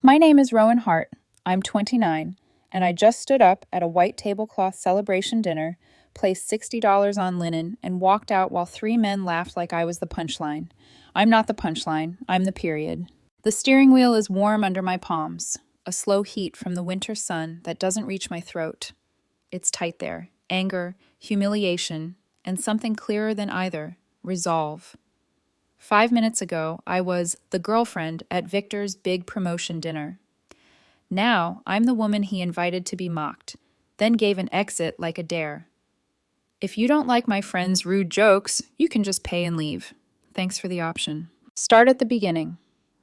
My name is Rowan Hart. I'm 29, and I just stood up at a white tablecloth celebration dinner, placed $60 on linen, and walked out while three men laughed like I was the punchline. I'm not the punchline, I'm the period. The steering wheel is warm under my palms, a slow heat from the winter sun that doesn't reach my throat. It's tight there. Anger, humiliation, and something clearer than either, resolve. 5 minutes ago, I was the girlfriend at Victor's big promotion dinner. Now, I'm the woman he invited to be mocked, then gave an exit like a dare. If you don't like my friend's rude jokes, you can just pay and leave. Thanks for the option. Start at the beginning.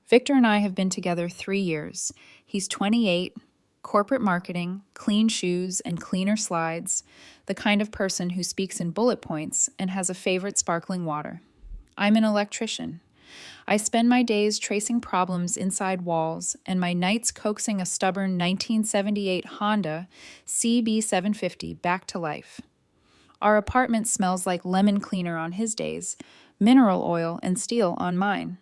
Victor and I have been together 3 years. He's 28, corporate marketing, clean shoes, and cleaner slides, the kind of person who speaks in bullet points and has a favorite sparkling water. I'm an electrician. I spend my days tracing problems inside walls and my nights coaxing a stubborn 1978 Honda CB750 back to life. Our apartment smells like lemon cleaner on his days, mineral oil and steel on mine.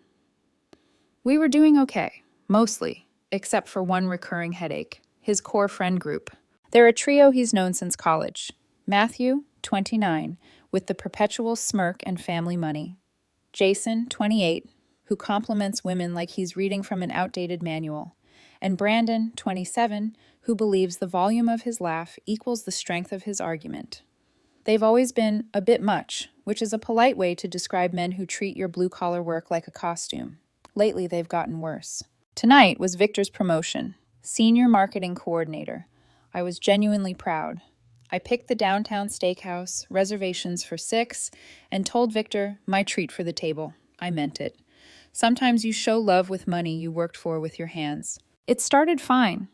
We were doing okay, mostly, except for one recurring headache, his core friend group. They're a trio he's known since college. Matthew, 29, with the perpetual smirk and family money. Jason, 28, who compliments women like he's reading from an outdated manual. And Brandon, 27, who believes the volume of his laugh equals the strength of his argument. They've always been a bit much, which is a polite way to describe men who treat your blue-collar work like a costume. Lately, they've gotten worse. Tonight was Victor's promotion, senior marketing coordinator. I was genuinely proud. I picked the downtown steakhouse, reservations for 6, and told Victor, my treat for the table. I meant it. Sometimes you show love with money you worked for with your hands. It started fine.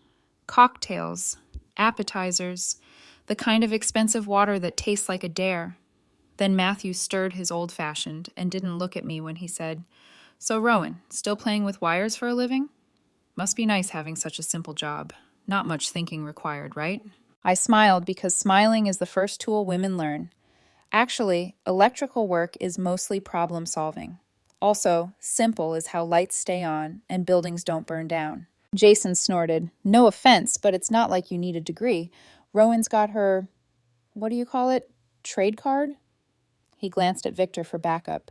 Cocktails, appetizers, the kind of expensive water that tastes like a dare. Then Matthew stirred his old-fashioned and didn't look at me when he said, "So Rowan, still playing with wires for a living? Must be nice having such a simple job. Not much thinking required, right?" I smiled because smiling is the first tool women learn. Actually, electrical work is mostly problem solving. Also, simple is how lights stay on and buildings don't burn down. Jason snorted. No offense, but it's not like you need a degree. Rowan's got her, what do you call it? Trade card? He glanced at Victor for backup.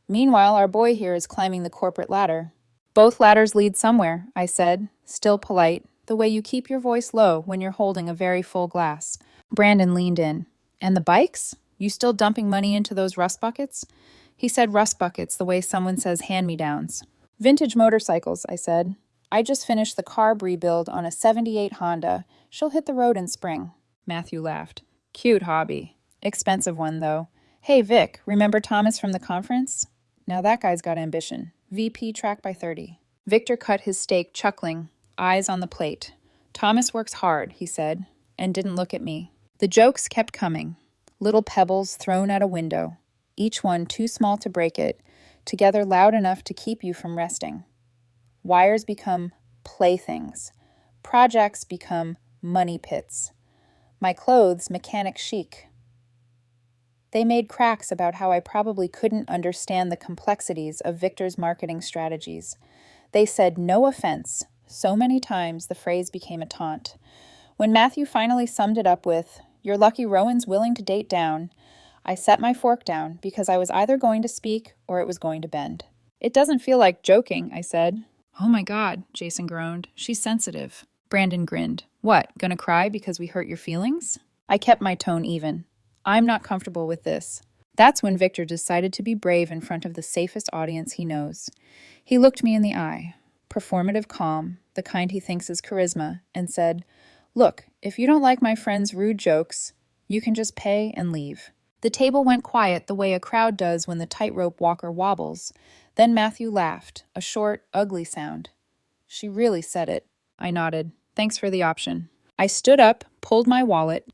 Meanwhile, our boy here is climbing the corporate ladder. Both ladders lead somewhere, I said, still polite, the way you keep your voice low when you're holding a very full glass. Brandon leaned in. And the bikes? You still dumping money into those rust buckets? He said rust buckets the way someone says hand-me-downs. Vintage motorcycles, I said. I just finished the carb rebuild on a 78 Honda. She'll hit the road in spring. Matthew laughed. Cute hobby. Expensive one, though. Hey, Vic, remember Thomas from the conference? Now that guy's got ambition. VP track by 30. Victor cut his steak, chuckling, eyes on the plate. Thomas works hard, he said, and didn't look at me. The jokes kept coming. Little pebbles thrown at a window, each one too small to break it, together loud enough to keep you from resting. Wires become playthings. Projects become money pits. My clothes mechanic chic. They made cracks about how I probably couldn't understand the complexities of Victor's marketing strategies. They said no offense. So many times the phrase became a taunt. When Matthew finally summed it up with, "You're lucky Rowan's willing to date down," I set my fork down because I was either going to speak or it was going to bend. It doesn't feel like joking, I said. Oh my God, Jason groaned. She's sensitive. Brandon grinned. What, gonna cry because we hurt your feelings? I kept my tone even. I'm not comfortable with this. That's when Victor decided to be brave in front of the safest audience he knows. He looked me in the eye, performative calm, the kind he thinks is charisma, and said, "Look, if you don't like my friend's rude jokes, you can just pay and leave." The table went quiet the way a crowd does when the tightrope walker wobbles. Then Matthew laughed, a short, ugly sound. She really said it. I nodded. Thanks for the option. I stood up, pulled my wallet,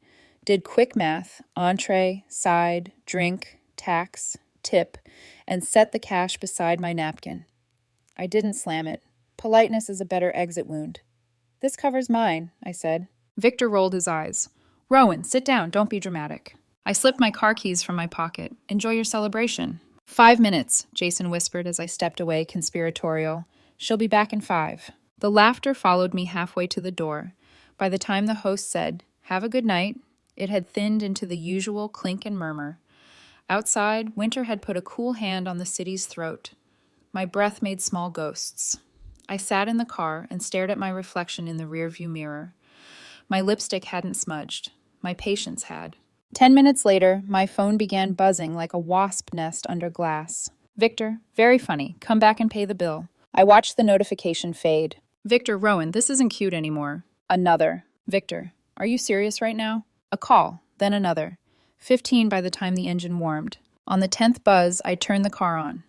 did quick math, entree, side, drink, tax, tip, and set the cash beside my napkin. I didn't slam it. Politeness is a better exit wound. This covers mine, I said. Victor rolled his eyes. Rowan, sit down, don't be dramatic. I slipped my car keys from my pocket. Enjoy your celebration. 5 minutes, Jason whispered as I stepped away, conspiratorial. She'll be back in 5. The laughter followed me halfway to the door. By the time the host said, "Have a good night," it had thinned into the usual clink and murmur. Outside, winter had put a cool hand on the city's throat. My breath made small ghosts. I sat in the car and stared at my reflection in the rearview mirror. My lipstick hadn't smudged. My patience had. 10 minutes later, my phone began buzzing like a wasp nest under glass. "Victor, very funny. Come back and pay the bill." I watched the notification fade. "Victor, Rowan, this isn't cute anymore." Another. "Victor, are you serious right now?" A call, then another. 15 by the time the engine warmed. On the 10th buzz, I turned the car on.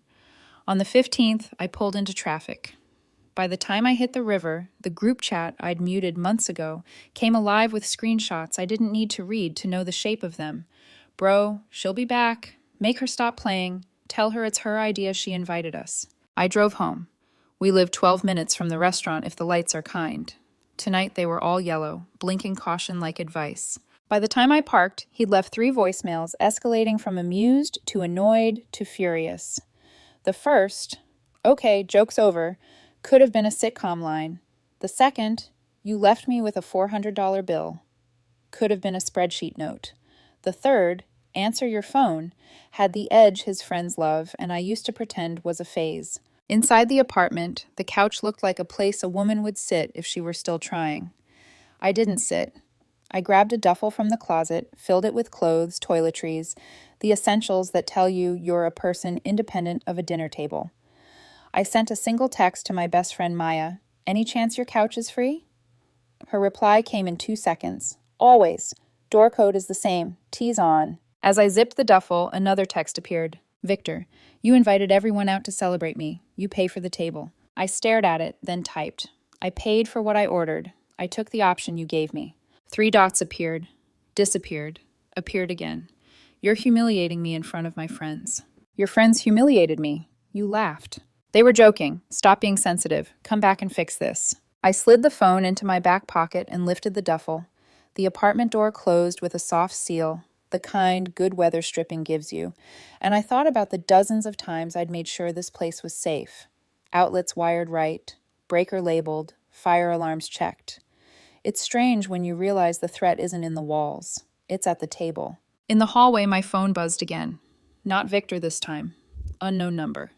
On the 15th, I pulled into traffic. By the time I hit the river, the group chat I'd muted months ago came alive with screenshots I didn't need to read to know the shape of them. "Bro, she'll be back. Make her stop playing. Tell her it's her idea she invited us." I drove home. We live 12 minutes from the restaurant if the lights are kind. Tonight they were all yellow, blinking caution like advice. By the time I parked, he'd left 3 voicemails escalating from amused to annoyed to furious. The first, "Okay, joke's over," could have been a sitcom line. The second, "You left me with a $400 bill," could have been a spreadsheet note. The third, "Answer your phone," had the edge his friends love and I used to pretend was a phase. Inside the apartment, the couch looked like a place a woman would sit if she were still trying. I didn't sit. I grabbed a duffel from the closet, filled it with clothes, toiletries, the essentials that tell you you're a person independent of a dinner table. I sent a single text to my best friend Maya. "Any chance your couch is free?" Her reply came in 2 seconds. "Always. Door code is the same. T's on." As I zipped the duffel, another text appeared. "Victor, you invited everyone out to celebrate me. You pay for the table." I stared at it, then typed. "I paid for what I ordered. I took the option you gave me." 3 dots appeared, disappeared, appeared again. "You're humiliating me in front of my friends." "Your friends humiliated me. You laughed." "They were joking. Stop being sensitive. Come back and fix this." I slid the phone into my back pocket and lifted the duffel. The apartment door closed with a soft seal, the kind good weather stripping gives you, and I thought about the dozens of times I'd made sure this place was safe. Outlets wired right, breaker labeled, fire alarms checked. It's strange when you realize the threat isn't in the walls. It's at the table. In the hallway, my phone buzzed again. Not Victor this time. Unknown number.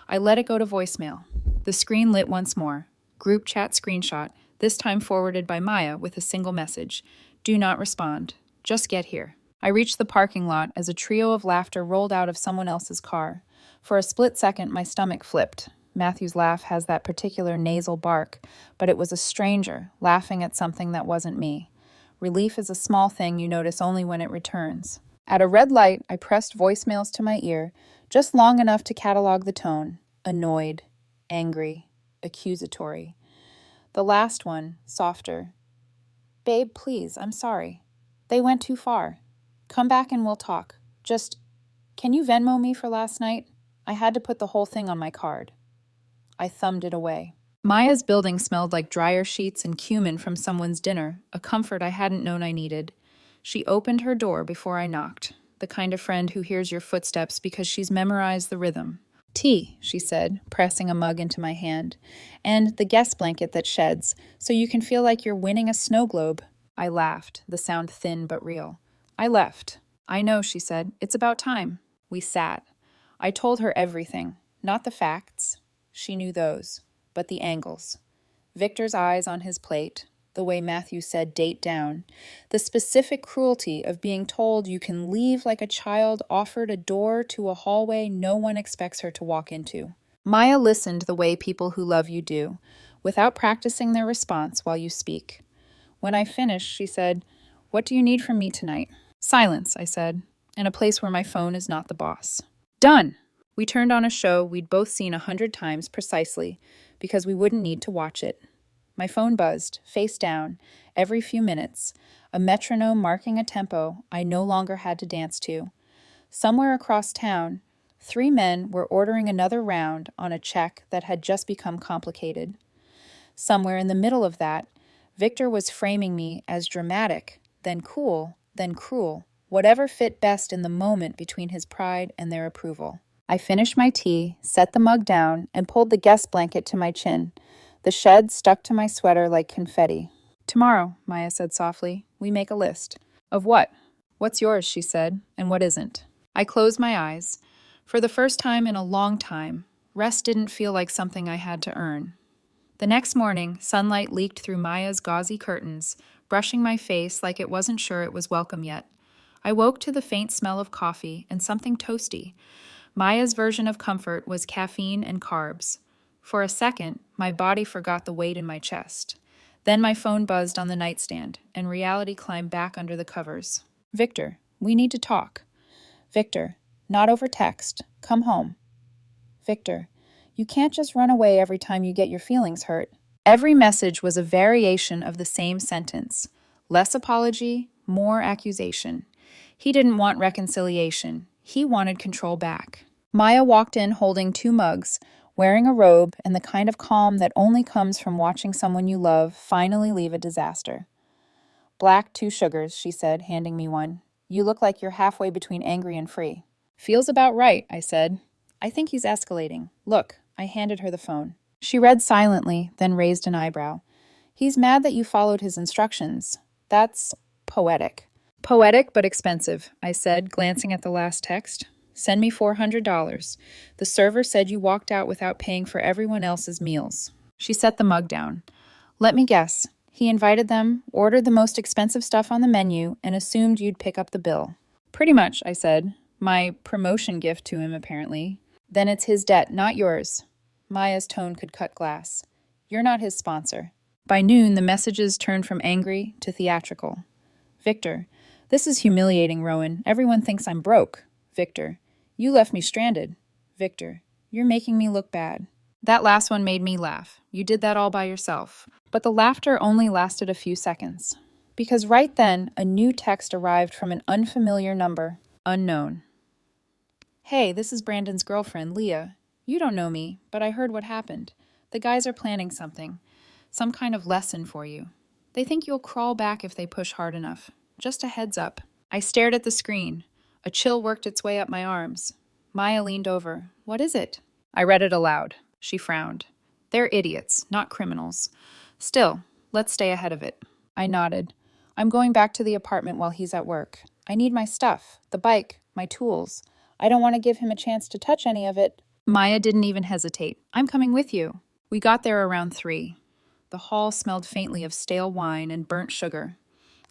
I let it go to voicemail. The screen lit once more. Group chat screenshot, this time forwarded by Maya with a single message. "Do not respond. Just get here." I reached the parking lot as a trio of laughter rolled out of someone else's car. For a split second, my stomach flipped. Matthew's laugh has that particular nasal bark, but it was a stranger laughing at something that wasn't me. Relief is a small thing you notice only when it returns. At a red light, I pressed voicemails to my ear, just long enough to catalog the tone. Annoyed, angry, accusatory. The last one, softer. "Babe, please, I'm sorry. They went too far. Come back and we'll talk. Just, can you Venmo me for last night? I had to put the whole thing on my card." I thumbed it away. Maya's building smelled like dryer sheets and cumin from someone's dinner, a comfort I hadn't known I needed. She opened her door before I knocked, the kind of friend who hears your footsteps because she's memorized the rhythm. "Tea," she said, pressing a mug into my hand, "and the guest blanket that sheds, so you can feel like you're winning a snow globe." I laughed, the sound thin but real. I left. "I know," she said. "It's about time." We sat. I told her everything, not the facts. She knew those, but the angles. Victor's eyes on his plate, the way Matthew said date down, the specific cruelty of being told you can leave like a child offered a door to a hallway no one expects her to walk into. Maya listened the way people who love you do, without practicing their response while you speak. When I finished, she said, "What do you need from me tonight?" "Silence," I said, "and a place where my phone is not the boss." Done! We turned on a show we'd both seen 100 times precisely, because we wouldn't need to watch it. My phone buzzed, face down, every few minutes, a metronome marking a tempo I no longer had to dance to. Somewhere across town, 3 men were ordering another round on a check that had just become complicated. Somewhere in the middle of that, Victor was framing me as dramatic, then cool, then cruel, whatever fit best in the moment between his pride and their approval. I finished my tea, set the mug down, and pulled the guest blanket to my chin. The shed stuck to my sweater like confetti. Tomorrow, Maya said softly, we make a list. Of what? What's yours, she said, and what isn't? I closed my eyes. For the first time in a long time, rest didn't feel like something I had to earn. The next morning, sunlight leaked through Maya's gauzy curtains, brushing my face like it wasn't sure it was welcome yet. I woke to the faint smell of coffee and something toasty. Maya's version of comfort was caffeine and carbs. For a second, my body forgot the weight in my chest. Then my phone buzzed on the nightstand, and reality climbed back under the covers. Victor, we need to talk. Victor, not over text. Come home. Victor, you can't just run away every time you get your feelings hurt. Every message was a variation of the same sentence. Less apology, more accusation. He didn't want reconciliation. He wanted control back. Maya walked in holding 2 mugs, wearing a robe and the kind of calm that only comes from watching someone you love finally leave a disaster. Black, 2 sugars, she said, handing me one. You look like you're halfway between angry and free. Feels about right, I said. I think he's escalating. Look, I handed her the phone. She read silently, then raised an eyebrow. He's mad that you followed his instructions. That's poetic. Poetic but expensive, I said, glancing at the last text. Send me $400. The server said you walked out without paying for everyone else's meals. She set the mug down. Let me guess. He invited them, ordered the most expensive stuff on the menu, and assumed you'd pick up the bill. Pretty much, I said. My promotion gift to him, apparently. Then it's his debt, not yours. Maya's tone could cut glass. You're not his sponsor. By noon, the messages turned from angry to theatrical. Victor, this is humiliating, Rowan. Everyone thinks I'm broke. Victor, you left me stranded. Victor, you're making me look bad. That last one made me laugh. You did that all by yourself. But the laughter only lasted a few seconds. Because right then, a new text arrived from an unfamiliar number. Unknown. Hey, this is Brandon's girlfriend, Leah. You don't know me, but I heard what happened. The guys are planning something. Some kind of lesson for you. They think you'll crawl back if they push hard enough. Just a heads up. I stared at the screen. A chill worked its way up my arms. Maya leaned over. What is it? I read it aloud. She frowned. They're idiots, not criminals. Still, let's stay ahead of it. I nodded. I'm going back to the apartment while he's at work. I need my stuff, the bike, my tools. I don't want to give him a chance to touch any of it. Maya didn't even hesitate. I'm coming with you. We got there around 3. The hall smelled faintly of stale wine and burnt sugar.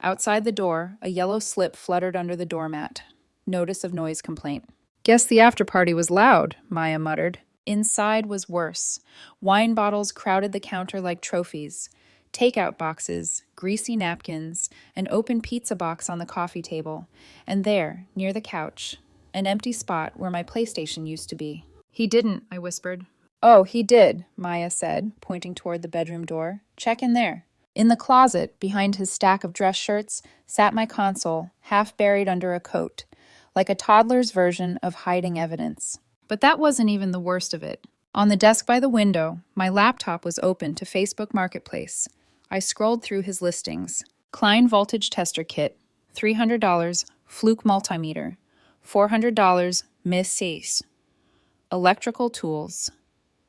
Outside the door, a yellow slip fluttered under the doormat. Notice of noise complaint. Guess the after-party was loud, Maya muttered. Inside was worse. Wine bottles crowded the counter like trophies. Takeout boxes, greasy napkins, an open pizza box on the coffee table, and there, near the couch, an empty spot where my PlayStation used to be. He didn't, I whispered. Oh, he did, Maya said, pointing toward the bedroom door. Check in there. In the closet, behind his stack of dress shirts, sat my console, half buried under a coat, like a toddler's version of hiding evidence. But that wasn't even the worst of it. On the desk by the window, my laptop was open to Facebook Marketplace. I scrolled through his listings. Klein Voltage Tester Kit, $300, Fluke Multimeter, $400, Miss Sace. Electrical tools,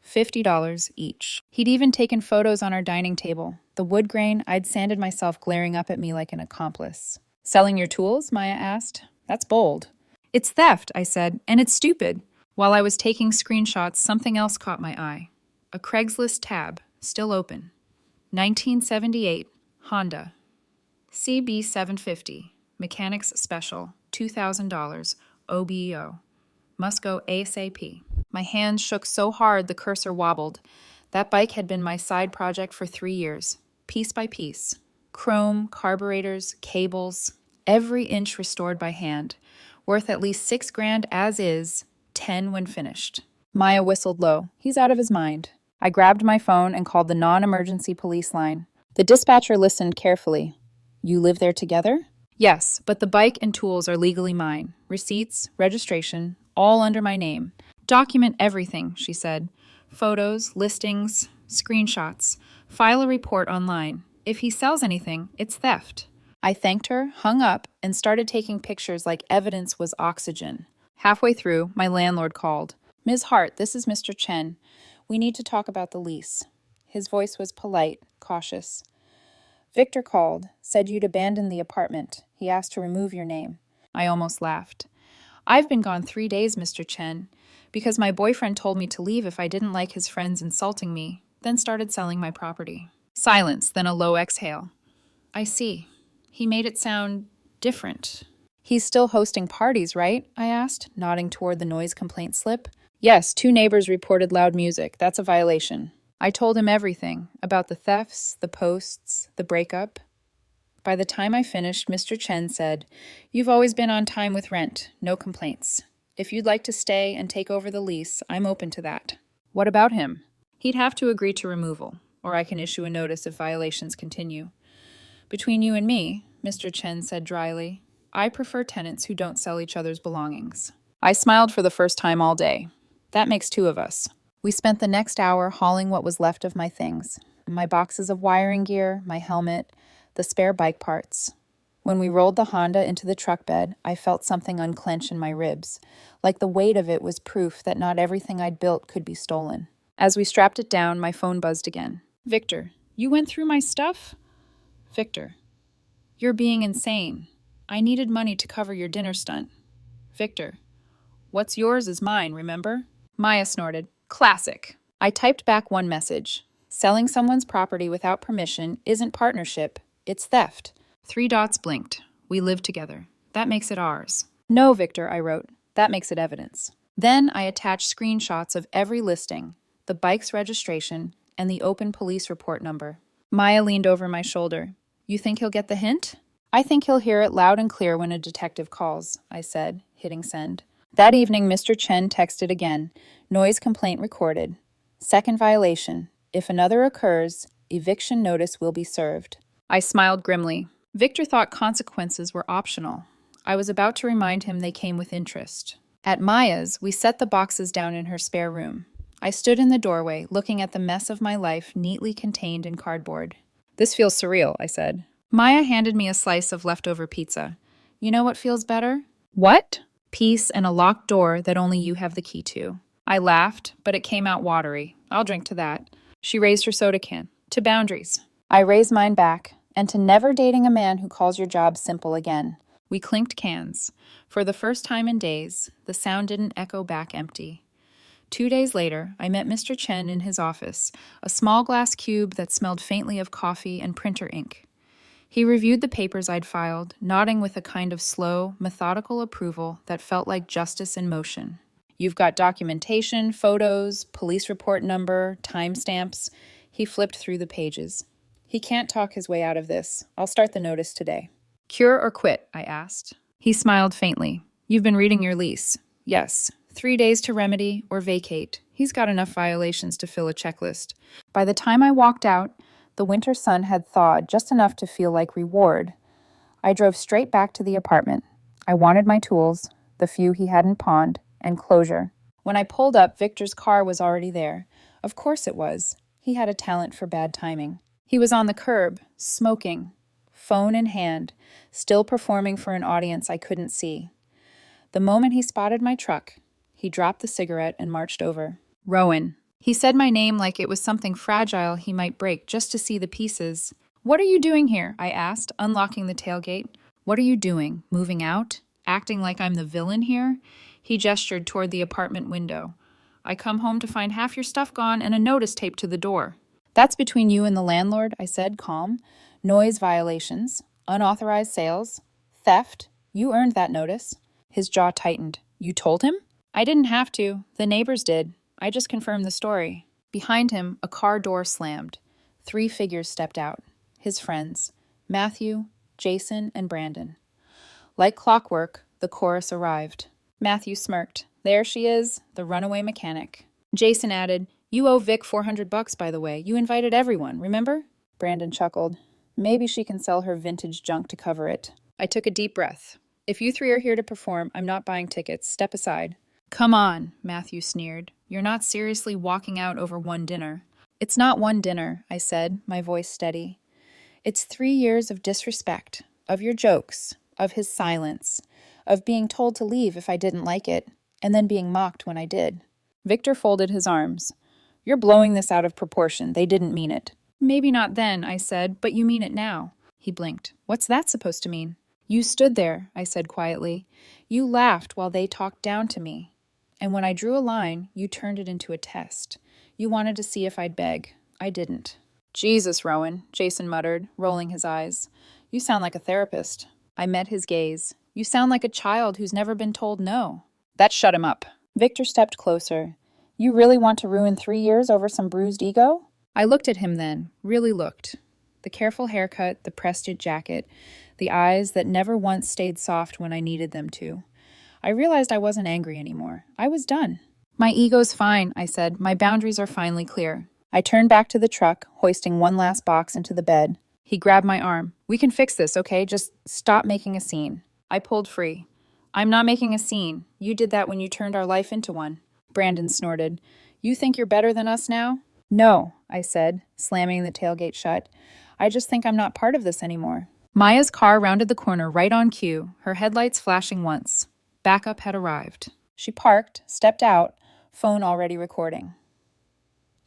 $50 each. He'd even taken photos on our dining table. The wood grain I'd sanded myself glaring up at me like an accomplice. Selling your tools? Maya asked. That's bold. It's theft, I said, and it's stupid. While I was taking screenshots, something else caught my eye. A Craigslist tab, still open. 1978, Honda. CB750, Mechanics Special, $2,000, OBEO. Must go ASAP. My hands shook so hard the cursor wobbled. That bike had been my side project for 3 years, piece by piece. Chrome, carburetors, cables, every inch restored by hand. Worth at least $6,000 as is, 10 when finished. Maya whistled low. He's out of his mind. I grabbed my phone and called the non-emergency police line. The dispatcher listened carefully. You live there together? Yes, but the bike and tools are legally mine. Receipts, registration, all under my name. Document everything, she said. Photos, listings, screenshots. File a report online. If he sells anything, it's theft. I thanked her, hung up, and started taking pictures like evidence was oxygen. Halfway through, my landlord called. Ms. Hart, this is Mr. Chen. We need to talk about the lease. His voice was polite, cautious. Victor called, said you'd abandoned the apartment. He asked to remove your name. I almost laughed. I've been gone 3 days, Mr. Chen, because my boyfriend told me to leave if I didn't like his friends insulting me, then started selling my property. Silence, then a low exhale. I see. He made it sound different. He's still hosting parties, right? I asked, nodding toward the noise complaint slip. Yes, 2 neighbors reported loud music. That's a violation. I told him everything about the thefts, the posts, the breakup. By the time I finished, Mr. Chen said, "You've always been on time with rent. No complaints. If you'd like to stay and take over the lease, I'm open to that." What about him? He'd have to agree to removal, or I can issue a notice if violations continue. Between you and me, Mr. Chen said dryly, I prefer tenants who don't sell each other's belongings. I smiled for the first time all day. That makes 2 of us. We spent the next hour hauling what was left of my things. My boxes of wiring gear, my helmet, the spare bike parts. When we rolled the Honda into the truck bed, I felt something unclench in my ribs, like the weight of it was proof that not everything I'd built could be stolen. As we strapped it down, my phone buzzed again. Victor, you went through my stuff? Victor, you're being insane. I needed money to cover your dinner stunt. Victor, what's yours is mine, remember? Maya snorted. Classic. I typed back one message. Selling someone's property without permission isn't partnership, it's theft. 3 dots blinked. We live together. That makes it ours. No, Victor, I wrote. That makes it evidence. Then I attached screenshots of every listing, the bike's registration, and the open police report number. Maya leaned over my shoulder. You think he'll get the hint? I think he'll hear it loud and clear when a detective calls, I said, hitting send. That evening, Mr. Chen texted again. Noise complaint recorded. Second violation. If another occurs, eviction notice will be served. I smiled grimly. Victor thought consequences were optional. I was about to remind him they came with interest. At Maya's, we set the boxes down in her spare room. I stood in the doorway, looking at the mess of my life neatly contained in cardboard. This feels surreal, I said. Maya handed me a slice of leftover pizza. You know what feels better? What? Peace and a locked door that only you have the key to. I laughed, but it came out watery. I'll drink to that. She raised her soda can. To boundaries. I raised mine back, and to never dating a man who calls your job simple again. We clinked cans. For the first time in days, the sound didn't echo back empty. 2 days later, I met Mr. Chen in his office, a small glass cube that smelled faintly of coffee and printer ink. He reviewed the papers I'd filed, nodding with a kind of slow, methodical approval that felt like justice in motion. You've got documentation, photos, police report number, timestamps. He flipped through the pages. He can't talk his way out of this. I'll start the notice today. Cure or quit? I asked. He smiled faintly. You've been reading your lease. Yes. 3 days to remedy or vacate. He's got enough violations to fill a checklist. By the time I walked out, the winter sun had thawed just enough to feel like reward. I drove straight back to the apartment. I wanted my tools, the few he hadn't pawned, and closure. When I pulled up, Victor's car was already there. Of course it was. He had a talent for bad timing. He was on the curb, smoking, phone in hand, still performing for an audience I couldn't see. The moment he spotted my truck, he dropped the cigarette and marched over. Rowan. He said my name like it was something fragile he might break just to see the pieces. What are you doing here? I asked, unlocking the tailgate. What are you doing? Moving out? Acting like I'm the villain here? He gestured toward the apartment window. I come home to find half your stuff gone and a notice taped to the door. That's between you and the landlord, I said, calm. Noise violations, unauthorized sales, theft. You earned that notice. His jaw tightened. You told him? I didn't have to. The neighbors did. I just confirmed the story. Behind him, a car door slammed. 3 figures stepped out. His friends. Matthew, Jason, and Brandon. Like clockwork, the chorus arrived. Matthew smirked. There she is, the runaway mechanic. Jason added, You owe Vic $400, by the way. You invited everyone, remember? Brandon chuckled. Maybe she can sell her vintage junk to cover it. I took a deep breath. If you 3 are here to perform, I'm not buying tickets. Step aside. Come on, Matthew sneered. You're not seriously walking out over one dinner. It's not one dinner, I said, my voice steady. It's 3 years of disrespect, of your jokes, of his silence, of being told to leave if I didn't like it, and then being mocked when I did. Victor folded his arms. You're blowing this out of proportion. They didn't mean it. Maybe not then, I said, but you mean it now. He blinked. What's that supposed to mean? You stood there, I said quietly. You laughed while they talked down to me. And when I drew a line, you turned it into a test. You wanted to see if I'd beg. I didn't. Jesus, Rowan, Jason muttered, rolling his eyes. You sound like a therapist. I met his gaze. You sound like a child who's never been told no. That shut him up. Victor stepped closer. You really want to ruin 3 years over some bruised ego? I looked at him then, really looked. The careful haircut, the pressed jacket, the eyes that never once stayed soft when I needed them to. I realized I wasn't angry anymore. I was done. My ego's fine, I said. My boundaries are finally clear. I turned back to the truck, hoisting one last box into the bed. He grabbed my arm. We can fix this, okay? Just stop making a scene. I pulled free. I'm not making a scene. You did that when you turned our life into one. Brandon snorted. You think you're better than us now? No, I said, slamming the tailgate shut. I just think I'm not part of this anymore. Maya's car rounded the corner right on cue, her headlights flashing once. Backup had arrived. She parked, stepped out, phone already recording.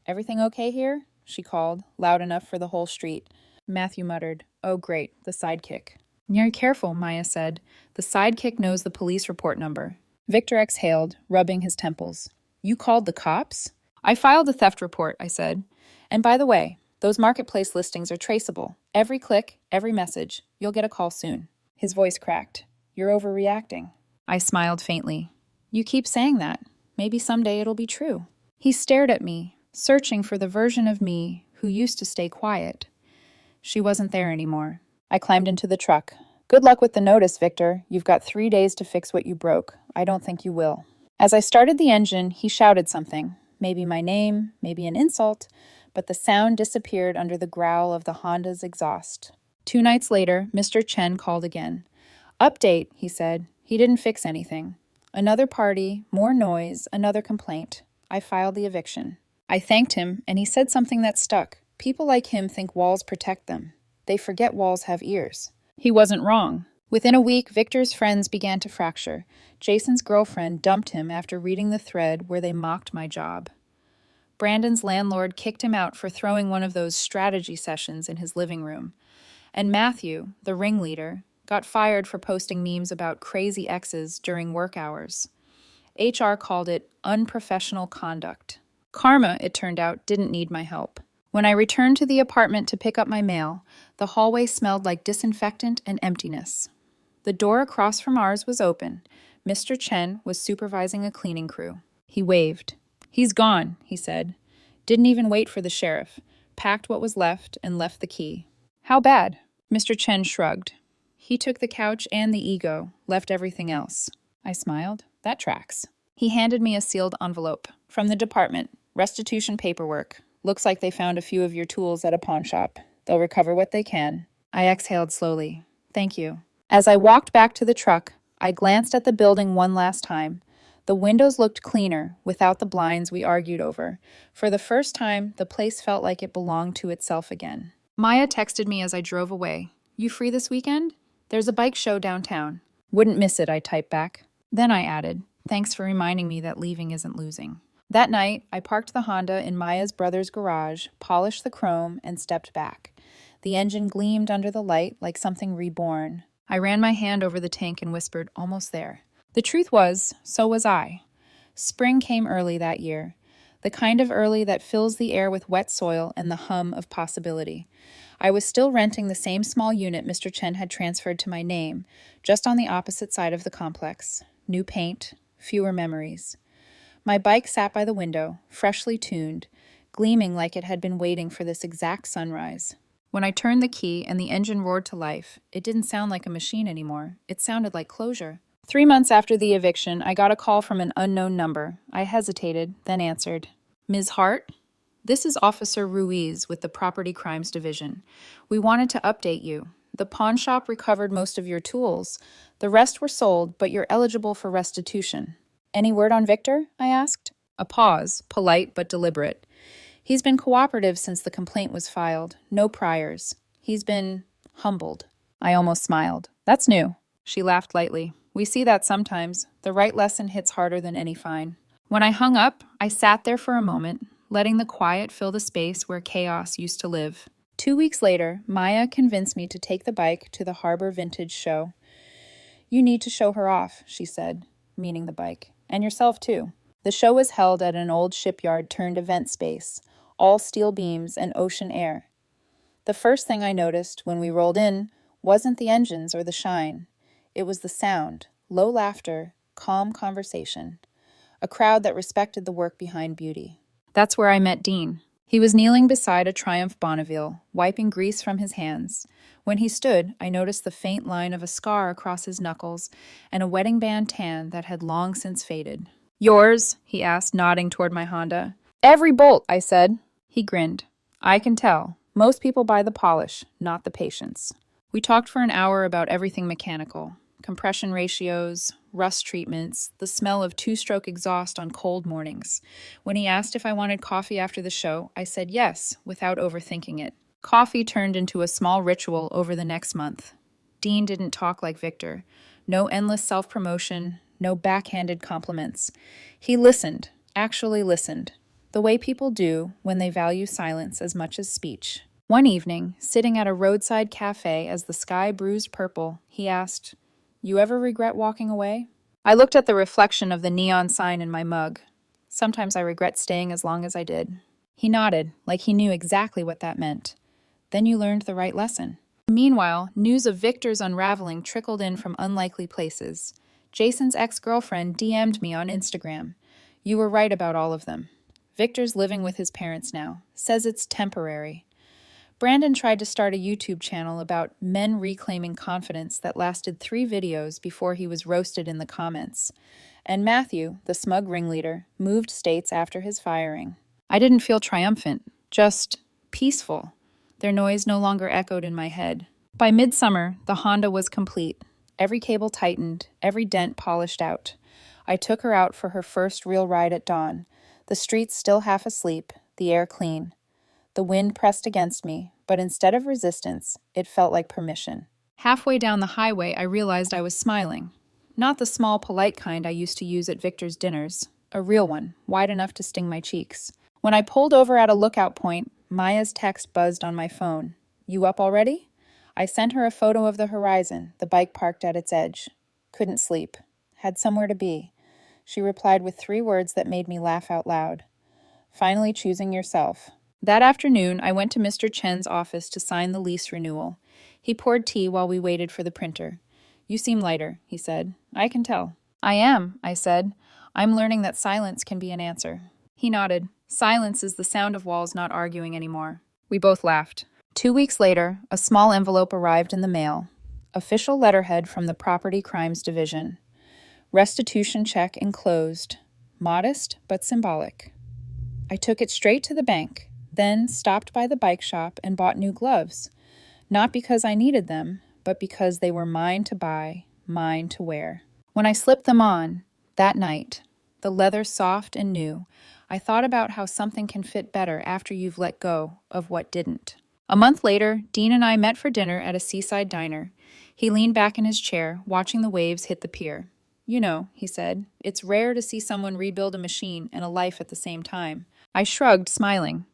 Everything okay here? She called, loud enough for the whole street. Matthew muttered, Oh, great, the sidekick. You're careful, Maya said. The sidekick knows the police report number. Victor exhaled, rubbing his temples. You called the cops? I filed a theft report, I said. And by the way, those marketplace listings are traceable. Every click, every message. You'll get a call soon. His voice cracked. You're overreacting. I smiled faintly. You keep saying that. Maybe someday it'll be true. He stared at me, searching for the version of me who used to stay quiet. She wasn't there anymore. I climbed into the truck. Good luck with the notice, Victor. You've got 3 days to fix what you broke. I don't think you will. As I started the engine, he shouted something. Maybe my name, maybe an insult, but the sound disappeared under the growl of the Honda's exhaust. 2 nights later, Mr. Chen called again. Update, he said. He didn't fix anything. Another party, more noise, another complaint. I filed the eviction. I thanked him, and he said something that stuck. People like him think walls protect them. They forget walls have ears. He wasn't wrong. Within a week, Victor's friends began to fracture. Jason's girlfriend dumped him after reading the thread where they mocked my job. Brandon's landlord kicked him out for throwing one of those strategy sessions in his living room. And Matthew, the ringleader, got fired for posting memes about crazy exes during work hours. HR called it unprofessional conduct. Karma, it turned out, didn't need my help. When I returned to the apartment to pick up my mail, the hallway smelled like disinfectant and emptiness. The door across from ours was open. Mr. Chen was supervising a cleaning crew. He waved. He's gone, he said. Didn't even wait for the sheriff. Packed what was left and left the key. How bad? Mr. Chen shrugged. He took the couch and the ego, left everything else. I smiled. That tracks. He handed me a sealed envelope. From the department. Restitution paperwork. Looks like they found a few of your tools at a pawn shop. They'll recover what they can. I exhaled slowly. Thank you. As I walked back to the truck, I glanced at the building one last time. The windows looked cleaner, without the blinds we argued over. For the first time, the place felt like it belonged to itself again. Maya texted me as I drove away. You free this weekend? There's a bike show downtown. Wouldn't miss it, I typed back. Then I added, thanks for reminding me that leaving isn't losing. That night, I parked the Honda in Maya's brother's garage, polished the chrome, and stepped back. The engine gleamed under the light like something reborn. I ran my hand over the tank and whispered, almost there. The truth was, so was I. Spring came early that year, the kind of early that fills the air with wet soil and the hum of possibility. I was still renting the same small unit Mr. Chen had transferred to my name, just on the opposite side of the complex. New paint, fewer memories. My bike sat by the window, freshly tuned, gleaming like it had been waiting for this exact sunrise. When I turned the key and the engine roared to life, it didn't sound like a machine anymore. It sounded like closure. 3 months after the eviction, I got a call from an unknown number. I hesitated, then answered. Ms. Hart? This is Officer Ruiz with the Property Crimes Division. We wanted to update you. The pawn shop recovered most of your tools. The rest were sold, but you're eligible for restitution. Any word on Victor? I asked. A pause, polite but deliberate. He's been cooperative since the complaint was filed. No priors. He's been humbled. I almost smiled. That's new. She laughed lightly. We see that sometimes. The right lesson hits harder than any fine. When I hung up, I sat there for a moment, letting the quiet fill the space where chaos used to live. 2 weeks later, Maya convinced me to take the bike to the Harbor Vintage Show. "You need to show her off," she said, meaning the bike, "and yourself too." The show was held at an old shipyard turned event space, all steel beams and ocean air. The first thing I noticed when we rolled in wasn't the engines or the shine. It was the sound, low laughter, calm conversation. A crowd that respected the work behind beauty. That's where I met Dean. He was kneeling beside a Triumph Bonneville, wiping grease from his hands. When he stood, I noticed the faint line of a scar across his knuckles and a wedding band tan that had long since faded. "Yours?" he asked, nodding toward my Honda. "Every bolt," I said. He grinned. "I can tell. Most people buy the polish, not the patience." We talked for an hour about everything mechanical. Compression ratios, rust treatments, the smell of two-stroke exhaust on cold mornings. When he asked if I wanted coffee after the show, I said yes, without overthinking it. Coffee turned into a small ritual over the next month. Dean didn't talk like Victor. No endless self-promotion, no backhanded compliments. He listened, actually listened, the way people do when they value silence as much as speech. One evening, sitting at a roadside cafe as the sky bruised purple, he asked, "You ever regret walking away?" I looked at the reflection of the neon sign in my mug. "Sometimes I regret staying as long as I did." He nodded, like he knew exactly what that meant. "Then you learned the right lesson." Meanwhile, news of Victor's unraveling trickled in from unlikely places. Jason's ex-girlfriend DM'd me on Instagram. "You were right about all of them. Victor's living with his parents now. Says it's temporary." Brandon tried to start a YouTube channel about men reclaiming confidence that lasted 3 videos before he was roasted in the comments. And Matthew, the smug ringleader, moved states after his firing. I didn't feel triumphant, just peaceful. Their noise no longer echoed in my head. By midsummer, the Honda was complete. Every cable tightened, every dent polished out. I took her out for her first real ride at dawn. The streets still half asleep, the air clean. The wind pressed against me, but instead of resistance, it felt like permission. Halfway down the highway, I realized I was smiling. Not the small, polite kind I used to use at Victor's dinners. A real one, wide enough to sting my cheeks. When I pulled over at a lookout point, Maya's text buzzed on my phone. "You up already?" I sent her a photo of the horizon, the bike parked at its edge. Couldn't sleep. Had somewhere to be. She replied with 3 words that made me laugh out loud. "Finally choosing yourself." That afternoon, I went to Mr. Chen's office to sign the lease renewal. He poured tea while we waited for the printer. "You seem lighter," he said. "I can tell." "I am," I said. "I'm learning that silence can be an answer." He nodded. Silence is the sound of walls not arguing anymore. We both laughed. 2 weeks later, a small envelope arrived in the mail. Official letterhead from the Property Crimes Division. Restitution check enclosed. Modest, but symbolic. I took it straight to the bank, then stopped by the bike shop and bought new gloves. Not because I needed them, but because they were mine to buy, mine to wear. When I slipped them on, that night, the leather soft and new, I thought about how something can fit better after you've let go of what didn't. A month later, Dean and I met for dinner at a seaside diner. He leaned back in his chair, watching the waves hit the pier. "You know," he said, "it's rare to see someone rebuild a machine and a life at the same time." I shrugged, smiling.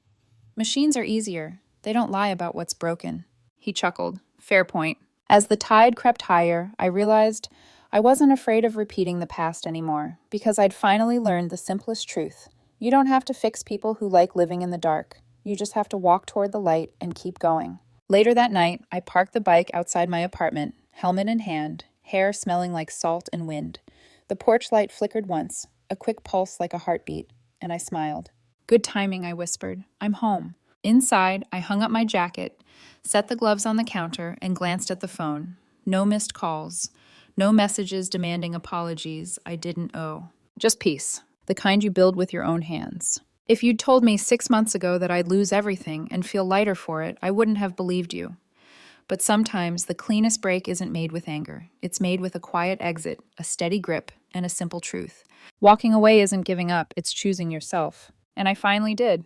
"Machines are easier. They don't lie about what's broken." He chuckled. "Fair point." As the tide crept higher, I realized I wasn't afraid of repeating the past anymore, because I'd finally learned the simplest truth. You don't have to fix people who like living in the dark. You just have to walk toward the light and keep going. Later that night, I parked the bike outside my apartment, helmet in hand, hair smelling like salt and wind. The porch light flickered once, a quick pulse like a heartbeat, and I smiled. "Good timing," I whispered. "I'm home." Inside, I hung up my jacket, set the gloves on the counter, and glanced at the phone. No missed calls. No messages demanding apologies I didn't owe. Just peace, the kind you build with your own hands. If you'd told me 6 months ago that I'd lose everything and feel lighter for it, I wouldn't have believed you. But sometimes the cleanest break isn't made with anger. It's made with a quiet exit, a steady grip, and a simple truth. Walking away isn't giving up, it's choosing yourself. And I finally did.